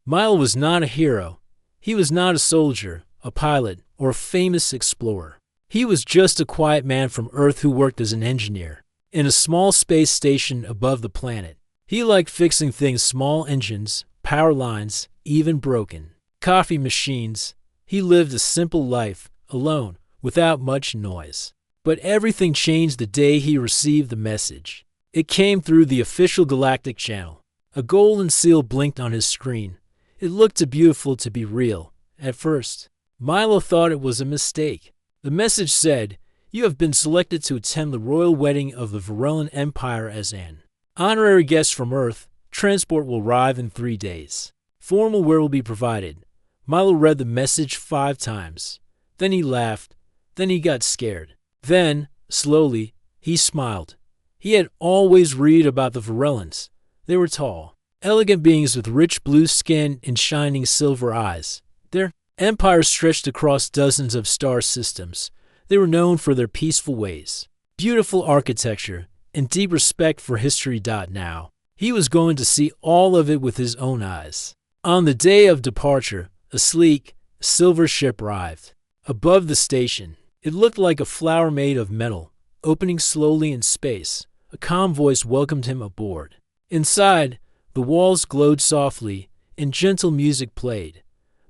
Milo was not a hero. He was not a soldier, a pilot, or a famous explorer. He was just a quiet man from Earth who worked as an engineer in a small space station above the planet. He liked fixing things: small engines, power lines, even broken coffee machines. He lived a simple life, alone, without much noise. But everything changed the day he received the message. It came through the official galactic channel. A golden seal blinked on his screen. It looked too beautiful to be real. At first, Milo thought it was a mistake. The message said, "You have been selected to attend the royal wedding of the Varellan Empire as an honorary guest from Earth. Transport will arrive in 3 days. Formal wear will be provided." Milo read the message 5 times. Then he laughed. Then he got scared. Then, slowly, he smiled. He had always read about the Varellans. They were tall, elegant beings with rich blue skin and shining silver eyes. Their empire stretched across dozens of star systems. They were known for their peaceful ways, beautiful architecture, and deep respect for history. Now, he was going to see all of it with his own eyes. On the day of departure, a sleek, silver ship arrived. Above the station, it looked like a flower made of metal, opening slowly in space. A calm voice welcomed him aboard. Inside, the walls glowed softly, and gentle music played.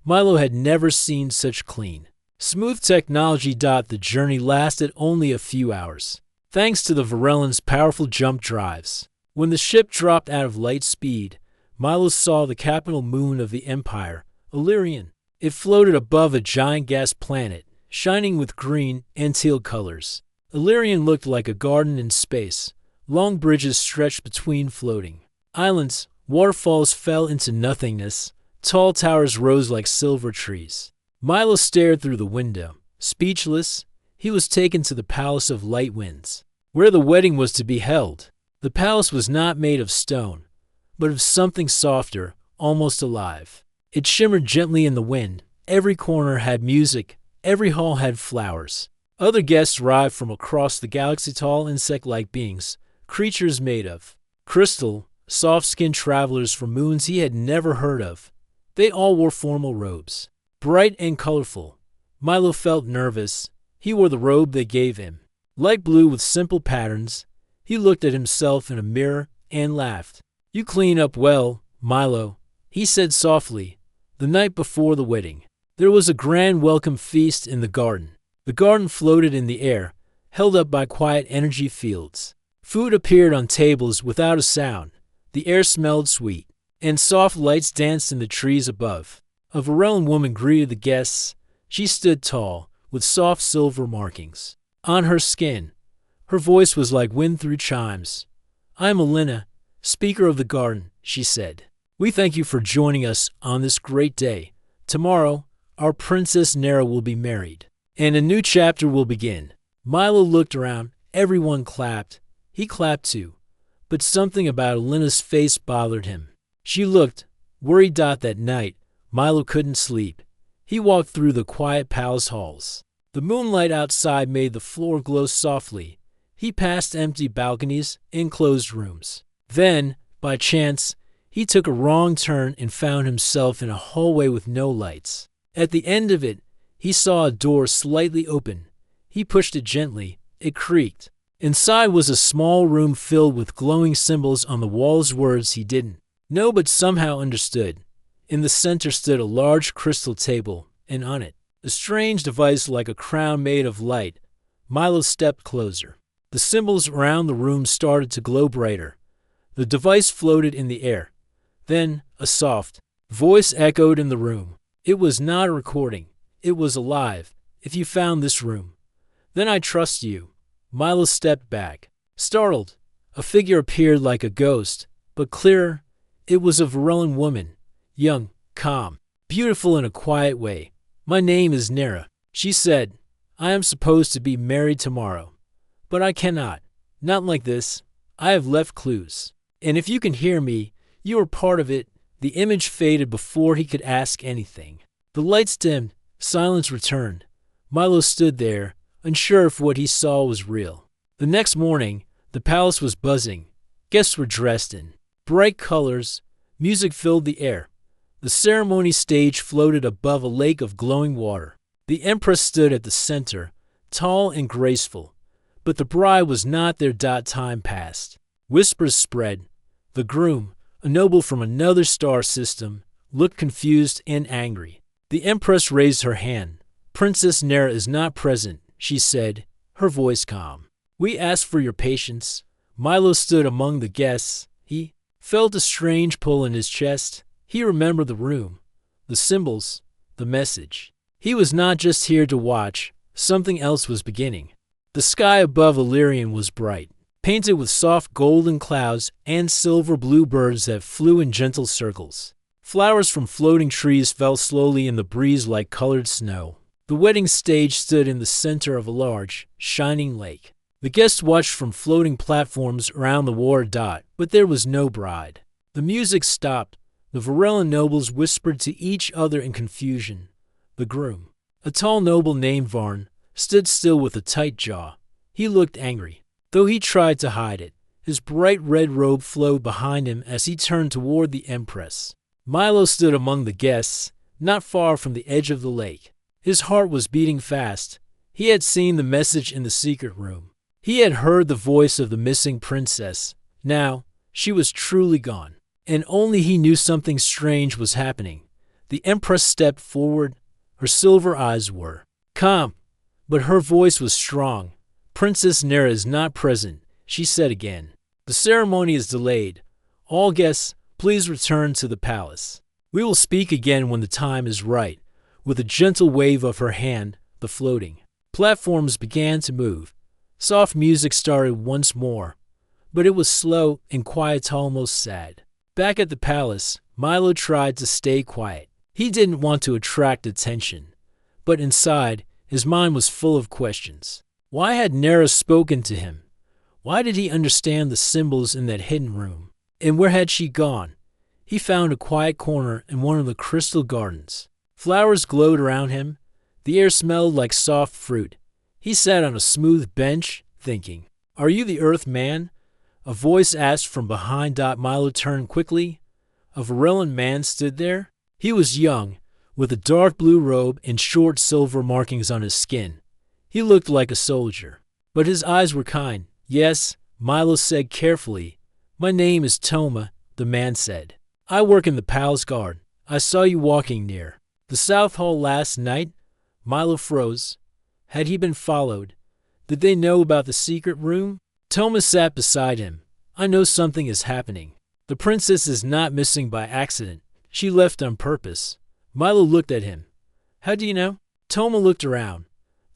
Milo had never seen such clean, smooth technology. The journey lasted only a few hours, thanks to the Varellans' powerful jump drives. When the ship dropped out of light speed, Milo saw the capital moon of the Empire, Illyrian. It floated above a giant gas planet, shining with green and teal colors. Illyrian looked like a garden in space. Long bridges stretched between floating islands. Waterfalls fell into nothingness. Tall towers rose like silver trees. Milo stared through the window, speechless. He was taken to the Palace of Light Winds, where the wedding was to be held. The palace was not made of stone, but of something softer, almost alive. It shimmered gently in the wind. Every corner had music. Every hall had flowers. Other guests arrived from across the galaxy, tall insect-like beings, creatures made of crystal, soft-skinned travelers from moons he had never heard of. They all wore formal robes, bright and colorful. Milo felt nervous. He wore the robe they gave him, light blue with simple patterns. He looked at himself in a mirror and laughed. "You clean up well, Milo," he said softly. The night before the wedding, there was a grand welcome feast in the garden. The garden floated in the air, held up by quiet energy fields. Food appeared on tables without a sound. The air smelled sweet, and soft lights danced in the trees above. A Varellan woman greeted the guests. She stood tall, with soft silver markings on her skin. Her voice was like wind through chimes. "I am Elena, Speaker of the Garden," she said. "We thank you for joining us on this great day. Tomorrow, our Princess Nera will be married, and a new chapter will begin." Milo looked around. Everyone clapped. He clapped too. But something about Elena's face bothered him. She looked worried. That night, Milo couldn't sleep. He walked through the quiet palace halls. The moonlight outside made the floor glow softly. He passed empty balconies and closed rooms. Then, by chance, he took a wrong turn and found himself in a hallway with no lights. At the end of it, he saw a door slightly open. He pushed it gently. It creaked. Inside was a small room filled with glowing symbols on the walls, words he didn't know but somehow understood. In the center stood a large crystal table, and on it, a strange device like a crown made of light. Milo stepped closer. The symbols around the room started to glow brighter. The device floated in the air. Then, a soft voice echoed in the room. It was not a recording. It was alive. "If you found this room, then I trust you." Milo stepped back, startled. A figure appeared like a ghost, but clearer. It was a Varellan woman, young, calm, beautiful in a quiet way. "My name is Nera," she said. "I am supposed to be married tomorrow, but I cannot. Not like this. I have left clues. And if you can hear me, you are part of it." The image faded before he could ask anything. The lights dimmed. Silence returned. Milo stood there, unsure if what he saw was real. The next morning, the palace was buzzing. Guests were dressed in bright colors. Music filled the air. The ceremony stage floated above a lake of glowing water. The Empress stood at the center, tall and graceful. But the bride was not there. Time passed. Whispers spread. The groom, a noble from another star system, looked confused and angry. The Empress raised her hand. "Princess Nera is not present," she said, her voice calm. "We ask for your patience." Milo stood among the guests. He felt a strange pull in his chest. He remembered the room, the symbols, the message. He was not just here to watch. Something else was beginning. The sky above Illyrian was bright, painted with soft golden clouds and silver blue birds that flew in gentle circles. Flowers from floating trees fell slowly in the breeze like colored snow. The wedding stage stood in the center of a large, shining lake. The guests watched from floating platforms around the water. But there was no bride. The music stopped. The Varellan nobles whispered to each other in confusion. The groom, a tall noble named Varn, stood still with a tight jaw. He looked angry, though he tried to hide it. His bright red robe flowed behind him as he turned toward the Empress. Milo stood among the guests, not far from the edge of the lake. His heart was beating fast. He had seen the message in the secret room. He had heard the voice of the missing princess. Now, she was truly gone, and only he knew something strange was happening. The Empress stepped forward. Her silver eyes were calm, but her voice was strong. "Princess Nera is not present," she said again. "The ceremony is delayed. All guests, please return to the palace. We will speak again when the time is right." With a gentle wave of her hand, the floating platforms began to move. Soft music started once more, but it was slow and quiet, almost sad. Back at the palace, Milo tried to stay quiet. He didn't want to attract attention, but inside, his mind was full of questions. Why had Nera spoken to him? Why did he understand the symbols in that hidden room? And where had she gone? He found a quiet corner in one of the crystal gardens. Flowers glowed around him. The air smelled like soft fruit. He sat on a smooth bench, thinking. "Are you the Earth Man?" A voice asked from behind. Milo turned quickly. A Varellan man stood there. He was young, with a dark blue robe and short silver markings on his skin. He looked like a soldier, but his eyes were kind. "Yes," Milo said carefully. "My name is Toma," the man said. "I work in the palace guard. I saw you walking near the South Hall last night." Milo froze. Had he been followed? Did they know about the secret room? Toma sat beside him. "I know something is happening. The princess is not missing by accident. She left on purpose." Milo looked at him. "How do you know?" Toma looked around.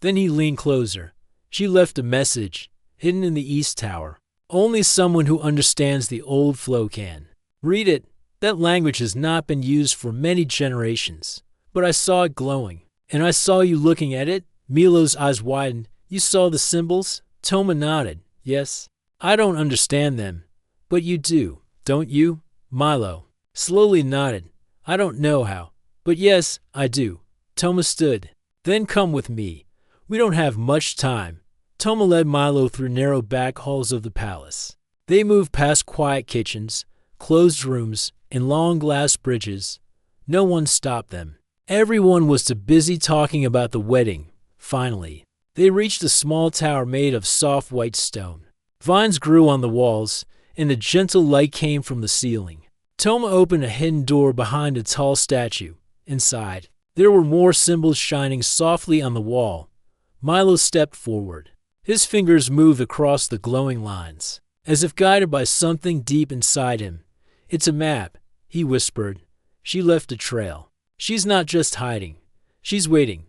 Then he leaned closer. "She left a message, hidden in the East Tower. Only someone who understands the old flow can read it. That language has not been used for many generations. But I saw it glowing, and I saw you looking at it." Milo's eyes widened. "You saw the symbols?" Toma nodded. "Yes. I don't understand them, but you do, don't you?" Milo slowly nodded. "I don't know how, but yes, I do." Toma stood. "Then come with me. We don't have much time." Toma led Milo through narrow back halls of the palace. They moved past quiet kitchens, closed rooms, and long glass bridges. No one stopped them. Everyone was too busy talking about the wedding. Finally, they reached a small tower made of soft white stone. Vines grew on the walls, and a gentle light came from the ceiling. Toma opened a hidden door behind a tall statue. Inside, there were more symbols shining softly on the wall. Milo stepped forward. His fingers moved across the glowing lines, as if guided by something deep inside him. "It's a map," he whispered. "She left a trail. She's not just hiding. She's waiting."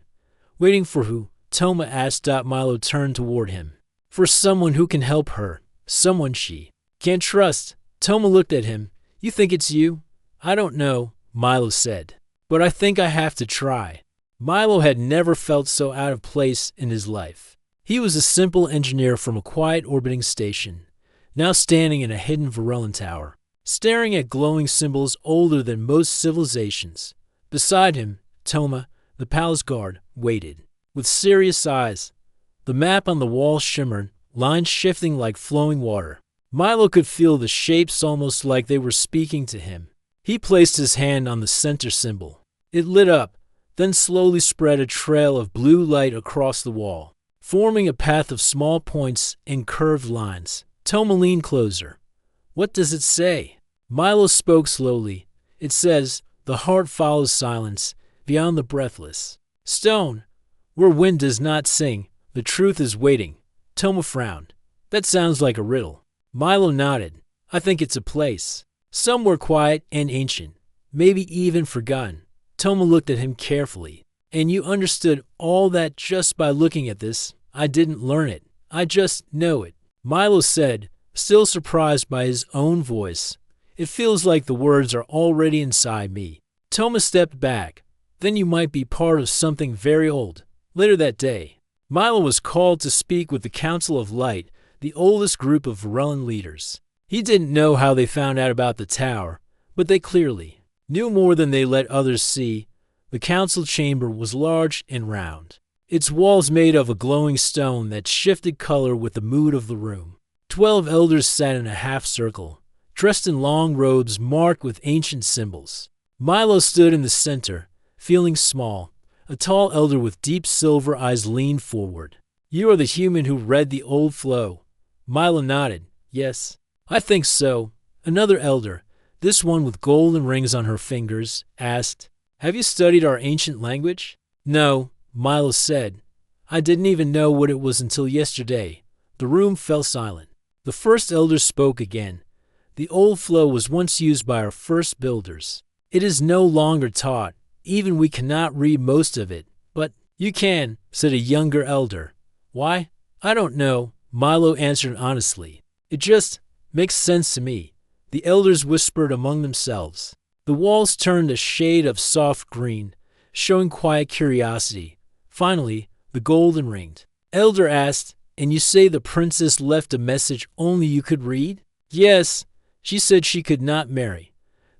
"Waiting for who?" Toma asked. Milo turned toward him. "For someone who can help her. Someone she can't trust." Toma looked at him. "You think it's you?" "I don't know," Milo said. "But I think I have to try." Milo had never felt so out of place in his life. He was a simple engineer from a quiet orbiting station, now standing in a hidden Varellan tower, staring at glowing symbols older than most civilizations. Beside him, Toma, the palace guard, waited. With serious eyes, the map on the wall shimmered, lines shifting like flowing water. Milo could feel the shapes almost like they were speaking to him. He placed his hand on the center symbol. It lit up, then slowly spread a trail of blue light across the wall, forming a path of small points and curved lines. Toma leaned closer. What does it say? Milo spoke slowly. It says, the heart follows silence, beyond the breathless. Stone, where wind does not sing, the truth is waiting. Toma frowned. That sounds like a riddle. Milo nodded. I think it's a place. Somewhere quiet and ancient, maybe even forgotten. Toma looked at him carefully. And you understood all that just by looking at this? I didn't learn it. I just know it. Milo said, still surprised by his own voice. It feels like the words are already inside me. Toma stepped back. Then you might be part of something very old. Later that day, Milo was called to speak with the Council of Light, the oldest group of Varellan leaders. He didn't know how they found out about the tower, but they clearly knew more than they let others see. The council chamber was large and round, its walls made of a glowing stone that shifted color with the mood of the room. 12 elders sat in a half circle, dressed in long robes marked with ancient symbols. Milo stood in the center, feeling small. A tall elder with deep silver eyes leaned forward. You are the human who read the old flow. Milo nodded. Yes, I think so. Another elder, this one with golden rings on her fingers, asked, have you studied our ancient language? No, Milo said. I didn't even know what it was until yesterday. The room fell silent. The first elder spoke again. The old flow was once used by our first builders. It is no longer taught. Even we cannot read most of it. But you can, said a younger elder. Why? I don't know, Milo answered honestly. It just makes sense to me. The elders whispered among themselves. The walls turned a shade of soft green, showing quiet curiosity. Finally, the golden ringed. Elder asked, and you say the princess left a message only you could read? Yes, she said she could not marry,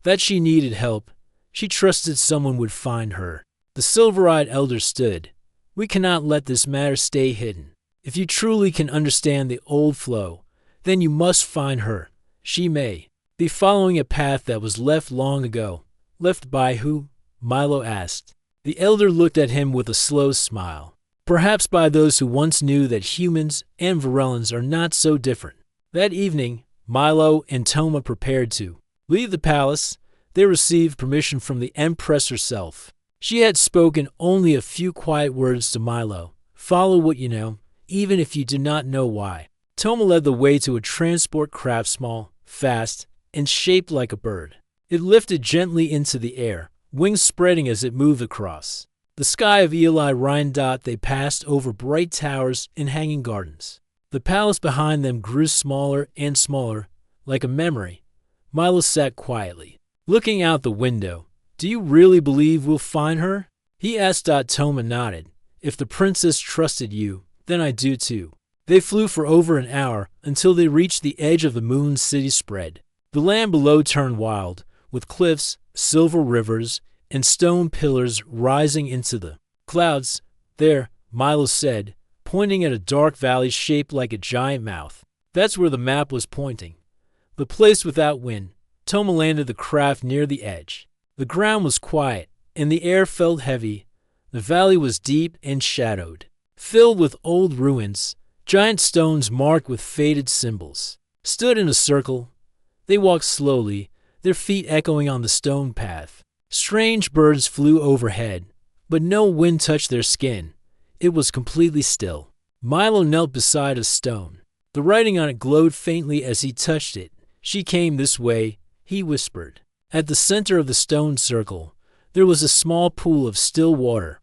that she needed help. She trusted someone would find her. The silver-eyed elder stood. We cannot let this matter stay hidden. If you truly can understand the old flow, then you must find her. She may be following a path that was left long ago. Left by who? Milo asked. The elder looked at him with a slow smile. Perhaps by those who once knew that humans and Varellans are not so different. That evening, Milo and Toma prepared to leave the palace. They received permission from the Empress herself. She had spoken only a few quiet words to Milo. Follow what you know, even if you do not know why. Toma led the way to a transport craft small, fast, and shaped like a bird. It lifted gently into the air, wings spreading as it moved across the sky of Eli Rhindot. They passed over bright towers and hanging gardens. The palace behind them grew smaller and smaller, like a memory. Milo sat quietly, looking out the window. Do you really believe we'll find her? He asked. Toma nodded. If the princess trusted you, then I do too. They flew for over an hour until they reached the edge of the moon city spread. The land below turned wild, with cliffs, silver rivers, and stone pillars rising into the clouds. There, Milo said, pointing at a dark valley shaped like a giant mouth. That's where the map was pointing. The place without wind. Toma landed the craft near the edge. The ground was quiet, and the air felt heavy. The valley was deep and shadowed, filled with old ruins. Giant stones marked with faded symbols stood in a circle. They walked slowly, their feet echoing on the stone path. Strange birds flew overhead, but no wind touched their skin. It was completely still. Milo knelt beside a stone. The writing on it glowed faintly as he touched it. She came this way, he whispered. At the center of the stone circle, there was a small pool of still water.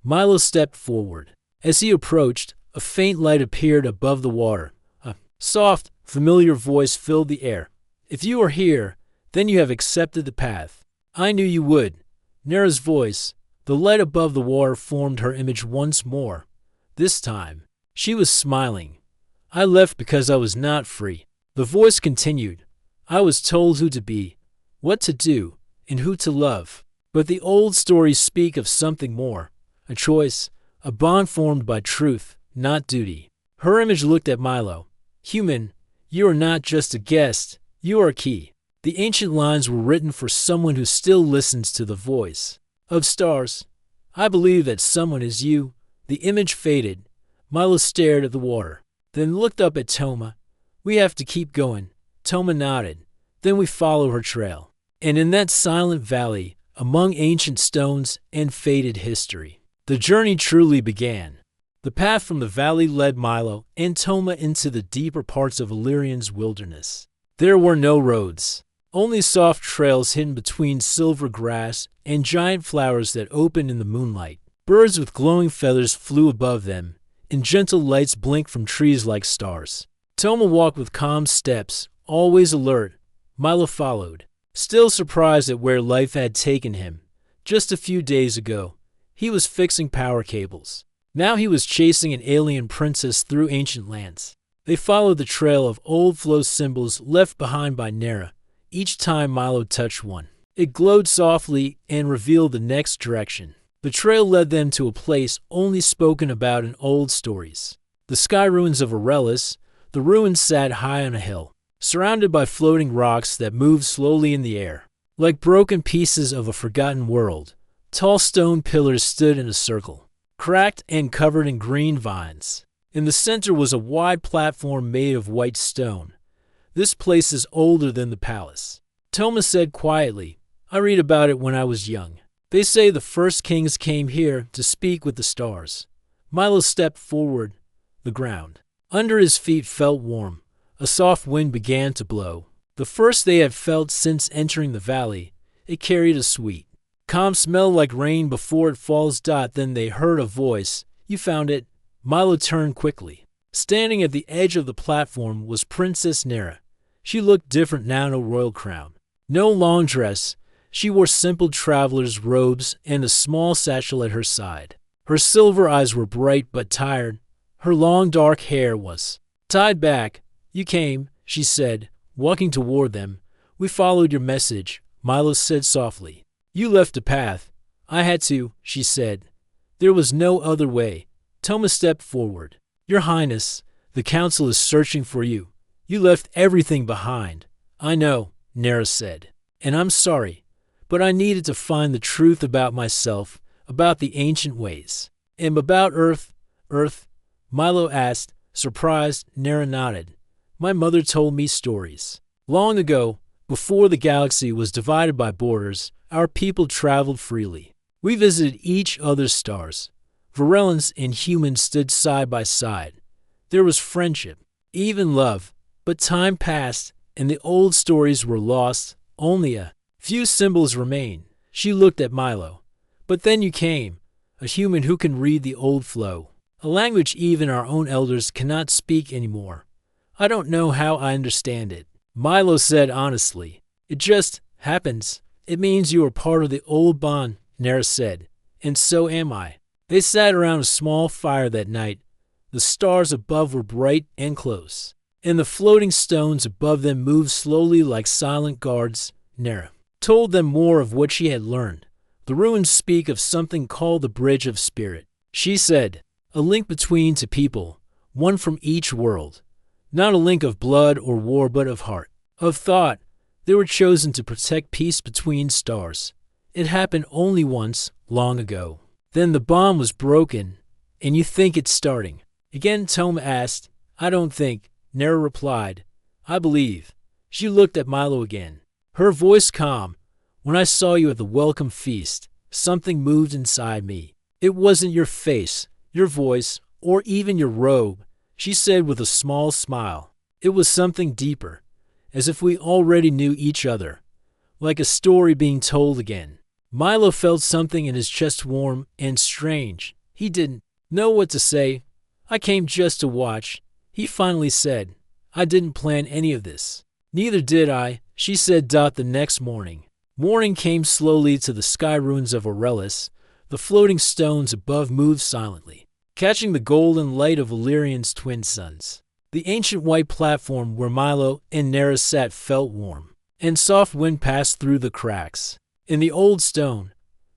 Milo stepped forward. As he approached, a faint light appeared above the water. A soft, familiar voice filled the air. If you are here, then you have accepted the path. I knew you would. Nera's voice, the light above the water, formed her image once more. This time, she was smiling. I left because I was not free. The voice continued. I was told who to be, what to do, and who to love. But the old stories speak of something more. A choice, a bond formed by truth, not duty. Her image looked at Milo. Human, you are not just a guest, you are key. The ancient lines were written for someone who still listens to the voice of stars. I believe that someone is you. The image faded. Milo stared at the water, then looked up at Toma. We have to keep going. Toma nodded. Then we follow her trail. And in that silent valley, among ancient stones and faded history, the journey truly began. The path from the valley led Milo and Toma into the deeper parts of Illyrian's wilderness. There were no roads, only soft trails hidden between silver grass and giant flowers that opened in the moonlight. Birds with glowing feathers flew above them, and gentle lights blinked from trees like stars. Toma walked with calm steps, always alert. Milo followed, still surprised at where life had taken him. Just a few days ago, he was fixing power cables. Now he was chasing an alien princess through ancient lands. They followed the trail of old flow symbols left behind by Nera. Each time Milo touched one, it glowed softly and revealed the next direction. The trail led them to a place only spoken about in old stories. The sky ruins of Aurelis. The ruins sat high on a hill, surrounded by floating rocks that moved slowly in the air. Like broken pieces of a forgotten world, tall stone pillars stood in a circle, cracked and covered in green vines. In the center was a wide platform made of white stone. This place is older than the palace. Toma said quietly, I read about it when I was young. They say the first kings came here to speak with the stars. Milo stepped forward. The ground under his feet felt warm. A soft wind began to blow. The first they had felt since entering the valley. It carried a sweet, calm smell like rain before it falls. Then they heard a voice. You found it. Milo turned quickly. Standing at the edge of the platform was Princess Nera. She looked different now, no royal crown, no long dress. She wore simple traveler's robes and a small satchel at her side. Her silver eyes were bright but tired. Her long dark hair was tied back. You came, she said, walking toward them. We followed your message, Milo said softly. You left a path. I had to, she said. There was no other way. Toma stepped forward. Your Highness, the council is searching for you. You left everything behind. I know, Nera said. And I'm sorry, but I needed to find the truth about myself, about the ancient ways. And about Earth? Earth? Milo asked, surprised. Nera nodded. My mother told me stories. Long ago, before the galaxy was divided by borders, our people traveled freely. We visited each other's stars. Varellans and humans stood side by side. There was friendship, even love. But time passed, and the old stories were lost. Only a few symbols remain. She looked at Milo. But then you came, a human who can read the old flow, a language even our own elders cannot speak anymore. I don't know how I understand it, Milo said honestly. It just happens. It means you are part of the old bond, Nera said. And so am I. They sat around a small fire that night. The stars above were bright and close, and the floating stones above them moved slowly like silent guards. Nera told them more of what she had learned. The ruins speak of something called the Bridge of Spirit. She said, a link between two people, one from each world. Not a link of blood or war, but of heart, of thought. They were chosen to protect peace between stars. It happened only once, long ago. Then the bond was broken, and you think it's starting. Again, Toma asked. I don't think, Nera replied. I believe. She looked at Milo again, her voice calm. When I saw you at the welcome feast, something moved inside me. It wasn't your face, your voice, or even your robe, she said with a small smile. It was something deeper, as if we already knew each other, like a story being told again. Milo felt something in his chest warm and strange. He didn't know what to say. I came just to watch, he finally said. I didn't plan any of this. Neither did I, she said. The next morning. Morning came slowly to the sky ruins of Aurelis. The floating stones above moved silently, catching the golden light of Illyrian's twin suns. The ancient white platform where Milo and Nera sat felt warm, and soft wind passed through the cracks. In the old stone,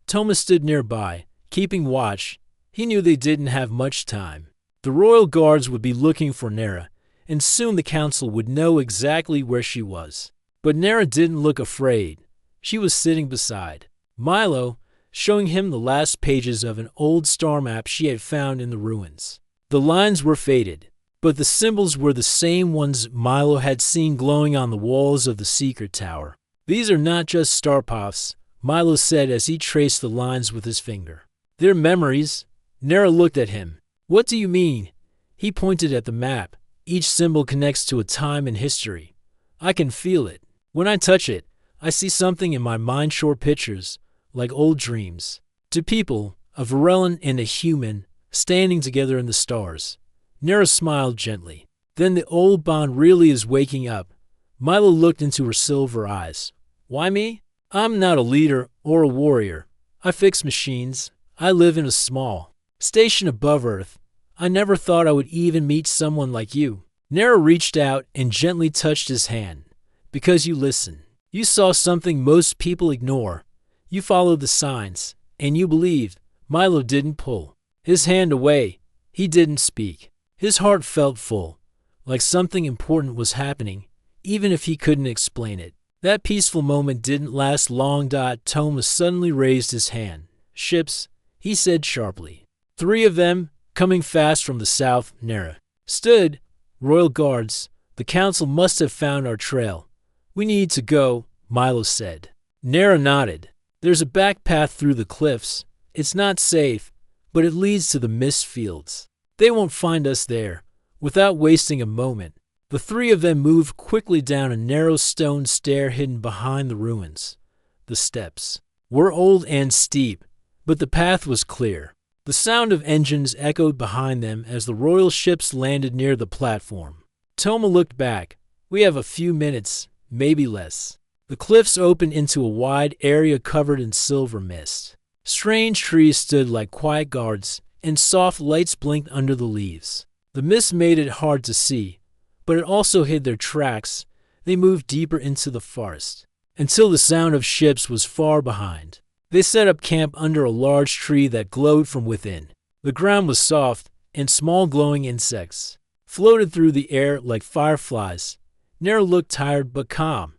Toma stood nearby, keeping watch. He knew they didn't have much time. The royal guards would be looking for Nera, and soon the council would know exactly where she was. But Nera didn't look afraid. She was sitting beside Milo, showing him the last pages of an old star map she had found in the ruins. The lines were faded, but the symbols were the same ones Milo had seen glowing on the walls of the secret tower. "These are not just star paths," Milo said as he traced the lines with his finger. "They're memories." Nera looked at him. "What do you mean?" He pointed at the map. "Each symbol connects to a time in history. I can feel it. When I touch it, I see something in my mind, short pictures, like old dreams. To people, a Varellan and a human, standing together in the stars." Nera smiled gently. "Then the old bond really is waking up." Milo looked into her silver eyes. "Why me? I'm not a leader or a warrior. I fix machines. I live in a small station above Earth. I never thought I would even meet someone like you." Nera reached out and gently touched his hand. "Because you listen. You saw something most people ignore. You followed the signs, and you believed." Milo didn't pull his hand away. He didn't speak. His heart felt full, like something important was happening, even if he couldn't explain it. That peaceful moment didn't last long. Thomas suddenly raised his hand. "Ships," he said sharply. "3 of them, coming fast from the south." Nera stood. "Royal guards. The council must have found our trail. We need to go," Milo said. Nera nodded. "There's a back path through the cliffs. It's not safe, but it leads to the mist fields. They won't find us there." Without wasting a moment, the 3 of them moved quickly down a narrow stone stair hidden behind the ruins. The steps were old and steep, but the path was clear. The sound of engines echoed behind them as the royal ships landed near the platform. Toma looked back. "We have a few minutes, maybe less." The cliffs opened into a wide area covered in silver mist. Strange trees stood like quiet guards, and soft lights blinked under the leaves. The mist made it hard to see, but it also hid their tracks. They moved deeper into the forest, until the sound of ships was far behind. They set up camp under a large tree that glowed from within. The ground was soft, and small glowing insects floated through the air like fireflies. Nera looked tired but calm.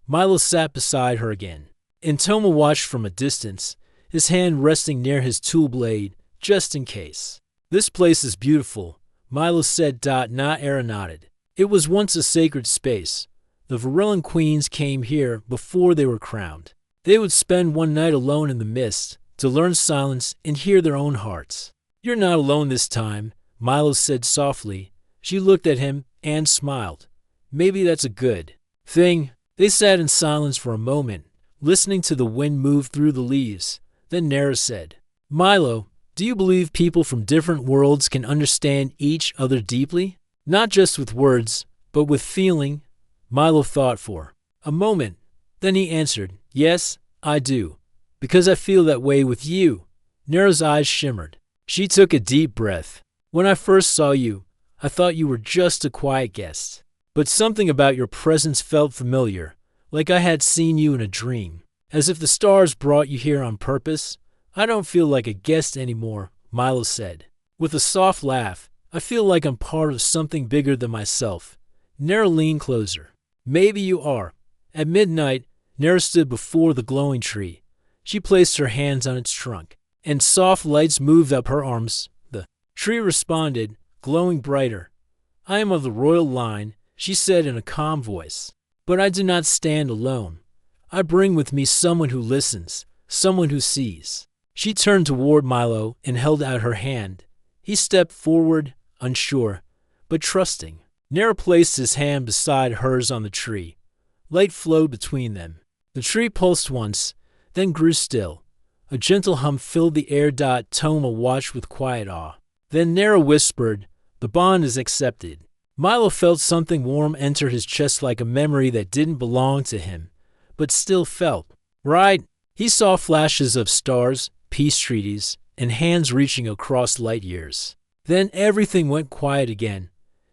Milo sat beside her again, and Toma watched from a distance, his hand resting near his tool blade, just in case. "This place is beautiful," Milo said. Nera nodded. "It was once a sacred space. The Varellan queens came here before they were crowned. They would spend one night alone in the mist to learn silence and hear their own hearts." "You're not alone this time," Milo said softly. She looked at him and smiled. "Maybe that's a good thing." They sat in silence for a moment, listening to the wind move through the leaves. Then Nera said, "Milo, do you believe people from different worlds can understand each other deeply? Not just with words, but with feeling?" Milo thought for a moment. Then he answered, "Yes, I do. Because I feel that way with you." Nera's eyes shimmered. She took a deep breath. "When I first saw you, I thought you were just a quiet guest. But something about your presence felt familiar, like I had seen you in a dream. As if the stars brought you here on purpose." "I don't feel like a guest anymore," Milo said. With a soft laugh, "I feel like I'm part of something bigger than myself." Nera leaned closer. "Maybe you are." At midnight, Nera stood before the glowing tree. She placed her hands on its trunk, and soft lights moved up her arms. The tree responded, glowing brighter. "I am of the royal line," she said in a calm voice. "But I do not stand alone. I bring with me someone who listens, someone who sees." She turned toward Milo and held out her hand. He stepped forward, unsure, but trusting. Nera placed his hand beside hers on the tree. Light flowed between them. The tree pulsed once, then grew still. A gentle hum filled the air. Toma watched with quiet awe. Then Nera whispered, "The bond is accepted." Milo felt something warm enter his chest, like a memory that didn't belong to him, but still felt right. He saw flashes of stars, peace treaties, and hands reaching across light years. Then everything went quiet again.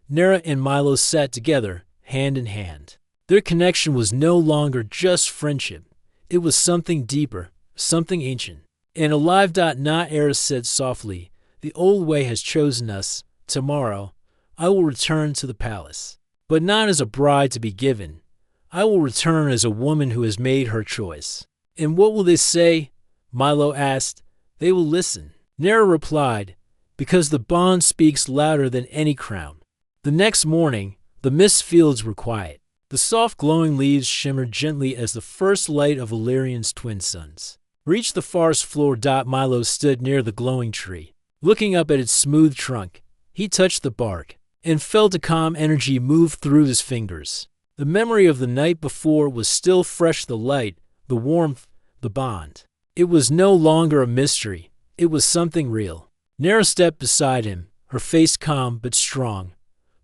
Nera and Milo sat together, hand in hand. Their connection was no longer just friendship. It was something deeper, something ancient, and alive. Nera said softly, "The old way has chosen us. Tomorrow, I will return to the palace, but not as a bride to be given. I will return as a woman who has made her choice." "And what will they say?" Milo asked. "They will listen." Nera replied, "Because the bond speaks louder than any crown." The next morning, the mist fields were quiet. The soft glowing leaves shimmered gently as the first light of Valerian's twin suns reached the forest floor. Milo stood near the glowing tree. Looking up at its smooth trunk, he touched the bark and felt a calm energy move through his fingers. The memory of the night before was still fresh, the light, the warmth, the bond. It was no longer a mystery. It was something real. Nera stepped beside him, her face calm but strong.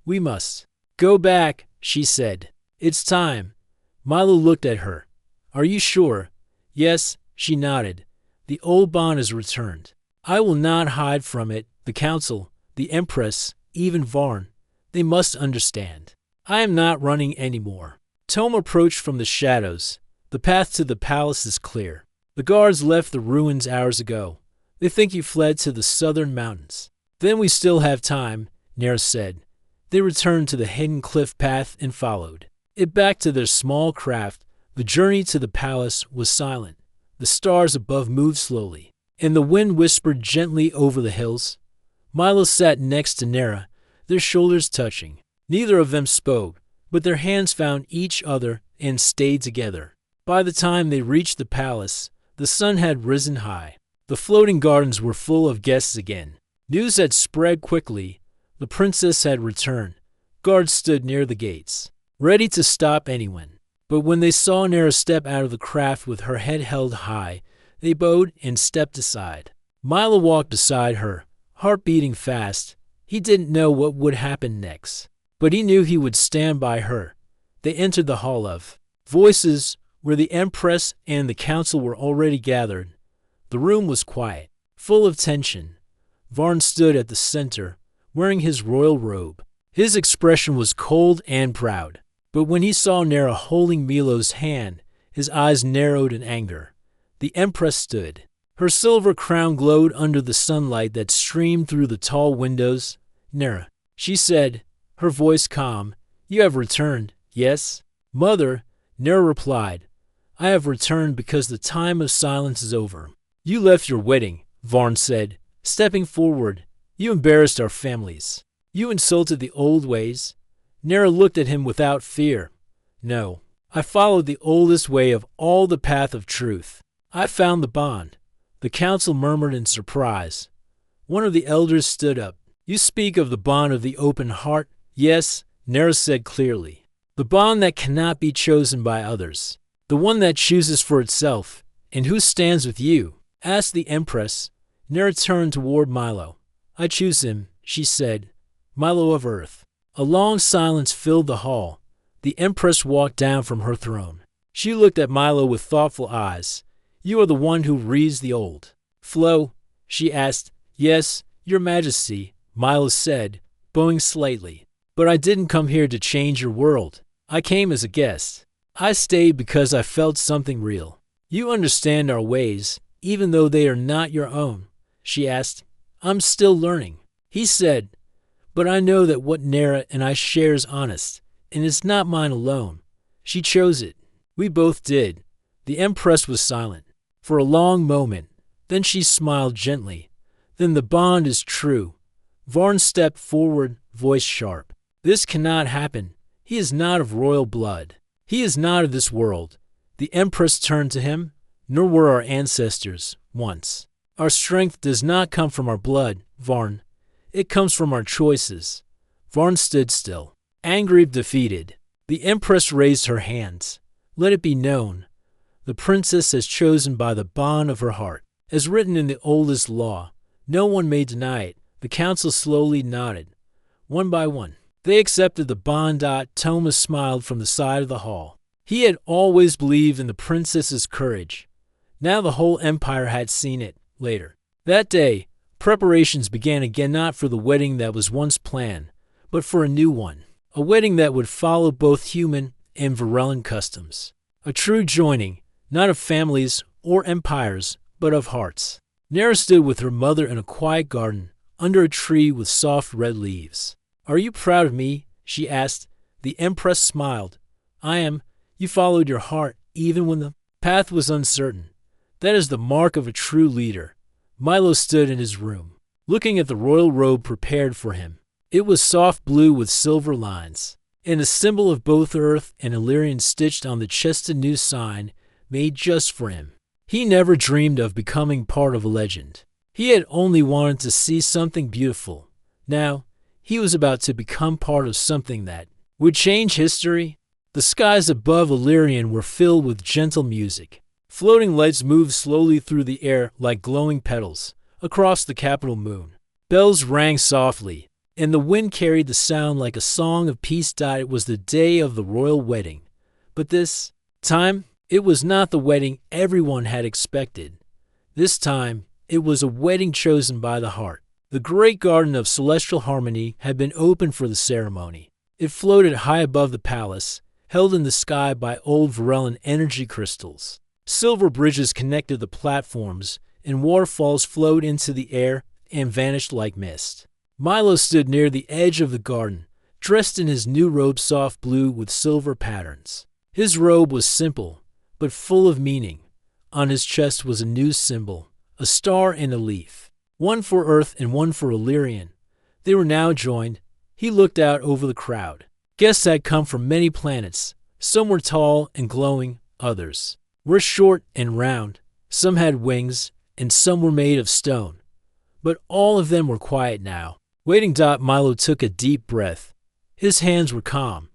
"We must go back," she said. "It's time." Milo looked at her. "Are you sure?" "Yes," she nodded. "The old bond has returned. I will not hide from it. The council, the Empress, even Varn, they must understand. I am not running anymore." Tome approached from the shadows. "The path to the palace is clear. The guards left the ruins hours ago. They think you fled to the southern mountains." "Then we still have time," Nera said. They returned to the hidden cliff path and followed it back to their small craft. The journey to the palace was silent. The stars above moved slowly, and the wind whispered gently over the hills. Milo sat next to Nera, their shoulders touching. Neither of them spoke, but their hands found each other and stayed together. By the time they reached the palace, the sun had risen high. The floating gardens were full of guests again. News had spread quickly. The princess had returned. Guards stood near the gates, ready to stop anyone. But when they saw Nera step out of the craft with her head held high, they bowed and stepped aside. Milo walked beside her, heart beating fast. He didn't know what would happen next, but he knew he would stand by her. They entered the Hall of Voices, where the Empress and the council were already gathered. The room was quiet, full of tension. Varn stood at the center, wearing his royal robe. His expression was cold and proud. But when he saw Nera holding Milo's hand, his eyes narrowed in anger. The Empress stood. Her silver crown glowed under the sunlight that streamed through the tall windows. "Nera," she said, her voice calm, "you have returned, yes?" "Mother," Nera replied, "I have returned because the time of silence is over." "You left your wedding," Varn said, stepping forward. "You embarrassed our families. You insulted the old ways." Nera looked at him without fear. "No, I followed the oldest way of all, the path of truth. I found the bond." The council murmured in surprise. One of the elders stood up. "You speak of the bond of the open heart?" "Yes," Nera said clearly. "The bond that cannot be chosen by others. The one that chooses for itself." "And who stands with you?" asked the Empress. Nera turned toward Milo. "I choose him," she said. "Milo of Earth." A long silence filled the hall. The Empress walked down from her throne. She looked at Milo with thoughtful eyes. "You are the one who reads the old flow?" she asked. "Yes, Your Majesty," Milo said, bowing slightly. "But I didn't come here to change your world. I came as a guest. I stayed because I felt something real." "You understand our ways, even though they are not your own?" she asked. "I'm still learning," he said. "But I know that what Nera and I share is honest, and it's not mine alone. She chose it. We both did." The Empress was silent for a long moment. Then she smiled gently. "Then the bond is true." Varn stepped forward, voice sharp. "This cannot happen. He is not of royal blood. He is not of this world." The Empress turned to him. "Nor were our ancestors, once. Our strength does not come from our blood, Varn. It comes from our choices." Varn stood still, angry, defeated. The Empress raised her hands. "Let it be known. The princess has chosen by the bond of her heart, as written in the oldest law. No one may deny it." The council slowly nodded. One by one, they accepted the bond. Thomas smiled from the side of the hall. He had always believed in the princess's courage. Now the whole empire had seen it. Later that day, preparations began again, not for the wedding that was once planned, but for a new one. A wedding that would follow both human and Varellan customs. A true joining, not of families or empires, but of hearts. Nera stood with her mother in a quiet garden, under a tree with soft red leaves. "Are you proud of me?" she asked. The Empress smiled. "I am," You followed your heart even when the path was uncertain. That is the mark of a true leader. Milo stood in his room, looking at the royal robe prepared for him. It was soft blue with silver lines, and a symbol of both Earth and Illyrian stitched on the chested new sign made just for him. He never dreamed of becoming part of a legend. He had only wanted to see something beautiful. Now, he was about to become part of something that would change history. The skies above Illyrian were filled with gentle music. Floating lights moved slowly through the air like glowing petals across the capital moon. Bells rang softly, and the wind carried the sound like a song of peace. It was the day of the royal wedding. But this time, it was not the wedding everyone had expected. This time, it was a wedding chosen by the heart. The great garden of celestial harmony had been opened for the ceremony. It floated high above the palace, held in the sky by old Varellan energy crystals. Silver bridges connected the platforms, and waterfalls flowed into the air and vanished like mist. Milo stood near the edge of the garden, dressed in his new robe, soft blue with silver patterns. His robe was simple, but full of meaning. On his chest was a new symbol, a star and a leaf, one for Earth and one for Illyrian. They were now joined. He looked out over the crowd. Guests had come from many planets. Some were tall and glowing, others were short and round. Some had wings, and some were made of stone. But all of them were quiet now. Waiting. Milo took a deep breath. His hands were calm,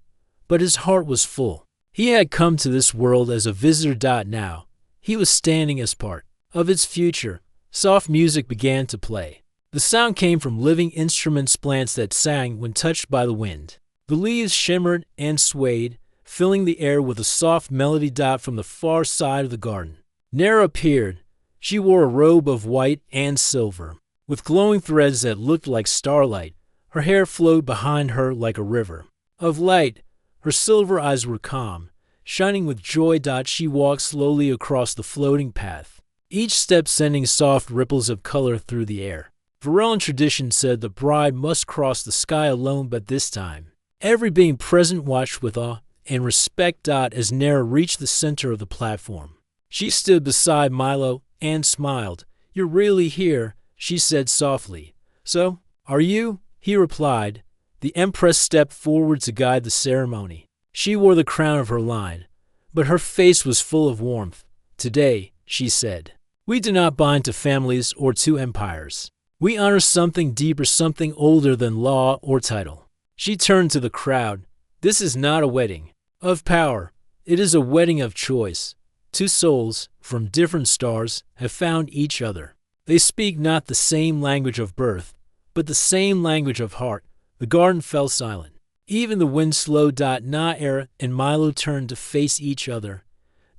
but his heart was full. He had come to this world as a visitor. Now, he was standing as part of its future. Soft music began to play. The sound came from living instruments, plants that sang when touched by the wind. The leaves shimmered and swayed, filling the air with a soft melody. From the far side of the garden, Nera appeared. She wore a robe of white and silver, with glowing threads that looked like starlight. Her hair flowed behind her like a river of light. Her silver eyes were calm, shining with joy. She walked slowly across the floating path, each step sending soft ripples of color through the air. Varellan tradition said the bride must cross the sky alone, but this time, every being present watched with awe and respect. As Nera reached the center of the platform, she stood beside Milo and smiled. "You're really here," she said softly. "So, are you?" he replied. The Empress stepped forward to guide the ceremony. She wore the crown of her line, but her face was full of warmth. "Today," she said, "we do not bind to families or to empires. We honor something deeper, something older than law or title." She turned to the crowd. "This is not a wedding of power. It is a wedding of choice. Two souls from different stars have found each other. They speak not the same language of birth, but the same language of heart." The garden fell silent. Even the wind slowed. Nera and Milo turned to face each other.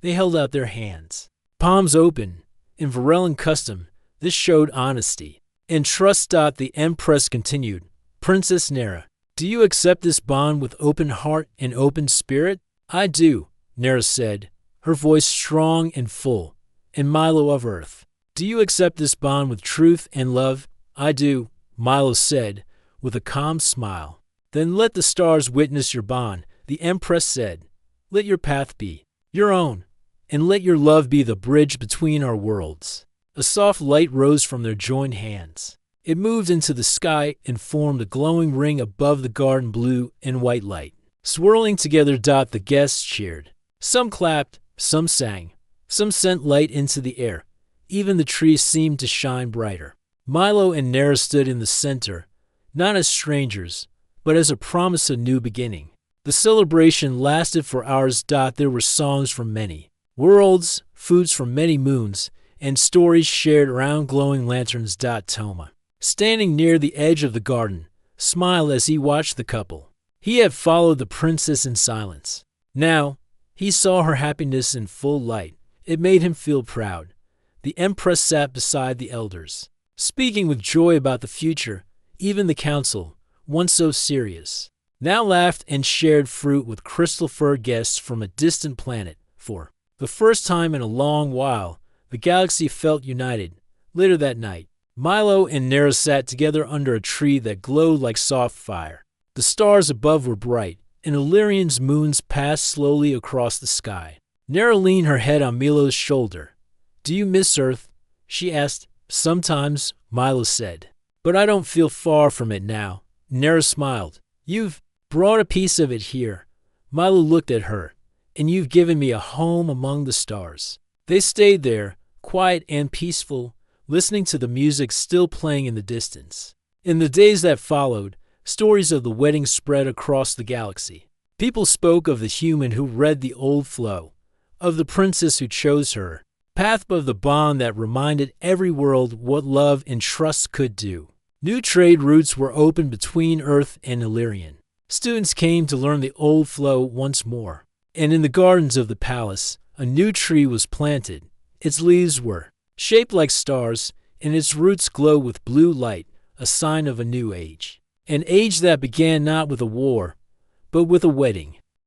They held out their hands, palms open. In Varellan custom, this showed honesty and trust. The Empress continued. "Princess Nera, do you accept this bond with open heart and open spirit?" "I do," Nera said, her voice strong and full. "And Milo of Earth, do you accept this bond with truth and love?" "I do," Milo said, with a calm smile. "Then let the stars witness your bond," the Empress said. "Let your path be your own, and let your love be the bridge between our worlds." A soft light rose from their joined hands. It moved into the sky and formed a glowing ring above the garden. Blue and white light swirling together. The guests cheered. Some clapped, some sang, some sent light into the air. Even the trees seemed to shine brighter. Milo and Nera stood in the center, not as strangers, but as a promise of new beginning. The celebration lasted for hours. There were songs from many worlds, foods from many moons, and stories shared around glowing lanterns. Toma, standing near the edge of the garden, smiled as he watched the couple. He had followed the princess in silence. Now, he saw her happiness in full light. It made him feel proud. The Empress sat beside the elders, speaking with joy about the future. Even the council, once so serious, now laughed and shared fruit with crystal-furred guests from a distant planet. For the first time in a long while, the galaxy felt united. Later that night, Milo and Nera sat together under a tree that glowed like soft fire. The stars above were bright, and Illyrian's moons passed slowly across the sky. Nera leaned her head on Milo's shoulder. "Do you miss Earth?" she asked. "Sometimes," Milo said. "But I don't feel far from it now." Nera smiled. "You've brought a piece of it here." Milo looked at her. "And you've given me a home among the stars." They stayed there, quiet and peaceful, listening to the music still playing in the distance. In the days that followed, stories of the wedding spread across the galaxy. People spoke of the human who read the old flow, of the princess who chose her, path of the bond that reminded every world what love and trust could do. New trade routes were opened between Earth and Illyrian. Students came to learn the old flow once more. And in the gardens of the palace, a new tree was planted. Its leaves were shaped like stars, and its roots glowed with blue light, a sign of a new age. An age that began not with a war, but with a wedding.